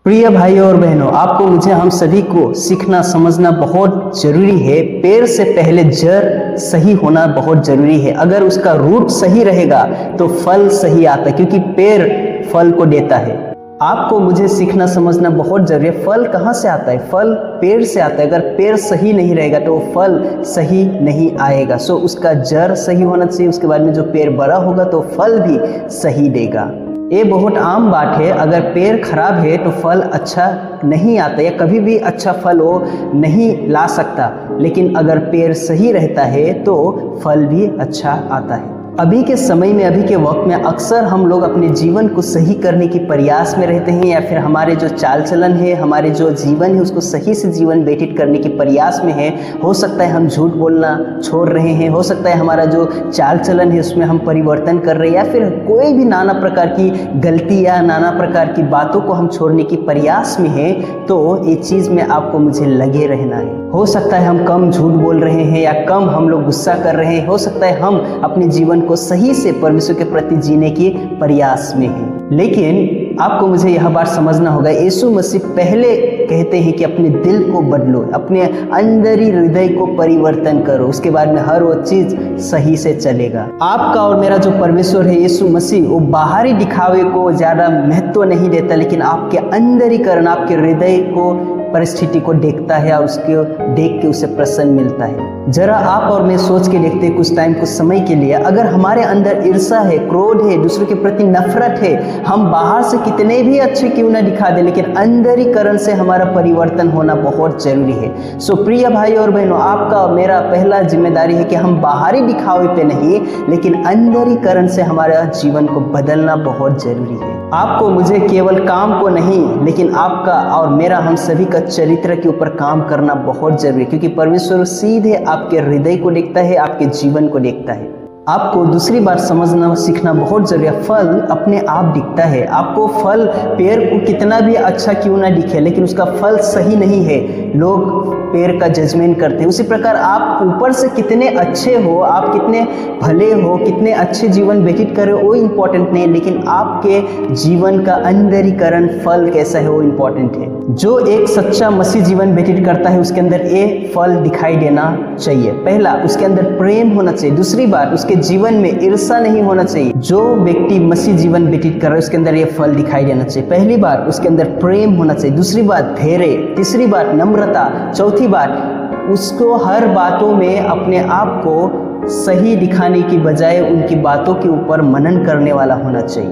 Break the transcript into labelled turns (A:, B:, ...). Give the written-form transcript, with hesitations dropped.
A: प्रिय भाइयों और बहनों, आपको मुझे हम सभी को सीखना समझना बहुत जरूरी है। पेड़ से पहले जड़ सही होना बहुत जरूरी है। अगर उसका रूट सही रहेगा तो फल सही आता है, क्योंकि पेड़ फल को देता है। आपको मुझे सीखना समझना बहुत जरूरी है। फल कहाँ से आता है? फल पेड़ से आता है। अगर पेड़ सही नहीं रहेगा तो फल सही नहीं आएगा। सो उसका जड़ सही होना चाहिए। उसके बाद में जो पेड़ बड़ा होगा तो फल भी सही देगा। ये बहुत आम बात है। अगर पेड़ खराब है तो फल अच्छा नहीं आता, या कभी भी अच्छा फल वो नहीं ला सकता। लेकिन अगर पेड़ सही रहता है तो फल भी अच्छा आता है। अभी के समय में, अभी के वक्त में अक्सर हम लोग अपने जीवन को सही करने के प्रयास में रहते हैं, या फिर हमारे जो चाल चलन है, हमारे जो जीवन है उसको सही से जीवन व्यतीत करने के प्रयास में है। हो सकता है हम झूठ बोलना छोड़ रहे हैं, हो सकता है हमारा जो चाल चलन है उसमें हम परिवर्तन कर रहे हैं, या फिर कोई भी नाना प्रकार की गलती या नाना प्रकार की बातों को हम छोड़ने के प्रयास में है। तो ये चीज़ में आपको मुझे लगे रहना है। हो सकता है हम कम झूठ बोल रहे हैं, या कम हम लोग गुस्सा कर रहे हैं। हो सकता है हम अपने जीवन को सही से परमेश्वर के प्रति जीने के प्रयास में हैं। लेकिन आपको मुझे यह बात समझना होगा, यीशु मसीह पहले कहते हैं कि अपने दिल को बदलो, अपने अंदरी हृदय को परिवर्तन करो, उसके बाद में हर वो चीज सही से चलेगा। आपका और मेरा जो परमेश्वर है यीशु मसीह, वो बाहरी दिखावे को ज्यादा महत्व नहीं देता, लेकिन आपके अंदरीकरण, आपके हृदय को, परिस्थिति को देखता है, और उसको देख के उसे प्रसन्न मिलता है। जरा आप और मैं सोच के देखते हैं कुछ टाइम, कुछ समय के लिए, अगर हमारे अंदर ईर्ष्या है, क्रोध है, दूसरों के प्रति नफरत है, हम बाहर से कितने भी अच्छे क्यों ना दिखा दे, लेकिन अंदरीकरण से हमारा परिवर्तन होना बहुत जरूरी है। सो प्रिय भाई और बहनों, आपका और मेरा पहला जिम्मेदारी है कि हम बाहरी दिखावे पे नहीं, लेकिन अंदरीकरण से हमारा जीवन को बदलना बहुत जरूरी है। आपको मुझे केवल काम को नहीं, लेकिन आपका और मेरा, हम सभी का चरित्र के ऊपर काम करना बहुत जरूरी है, क्योंकि परमेश्वर सीधे आपके हृदय को देखता है, आपके जीवन को देखता है। आपको दूसरी बात समझना सीखना बहुत जरूरी है। फल अपने आप दिखता है। आपको फल, पेड़ को कितना भी अच्छा क्यों ना दिखे, लेकिन उसका फल सही नहीं है, लोग पेड़ का जजमेंट करते हैं। उसी प्रकार आप ऊपर से कितने अच्छे हो, आप कितने भले हो, कितने अच्छे जीवन व्यतीत कर रहे हो, वो इम्पोर्टेंट नहीं, लेकिन आपके जीवन का अंदरीकरण, फल कैसा है, वो इम्पोर्टेंट है। जो एक सच्चा मसीह जीवन व्यतीत करता है उसके अंदर ये फल दिखाई देना चाहिए। पहला, उसके अंदर प्रेम होना चाहिए। दूसरी बात, उसके जीवन में ईर्ष्या नहीं होना चाहिए। जो व्यक्ति मसीह जीवन व्यतीत कर रहा है उसके अंदर ये फल दिखाई देना चाहिए। पहली बात, उसके अंदर प्रेम होना चाहिए। दूसरी बात, धैर्य। तीसरी बात, नम्रता। चौथी बात, उसको हर बातों में अपने आप को सही दिखाने की बजाय उनकी बातों के ऊपर मनन करने वाला होना चाहिए।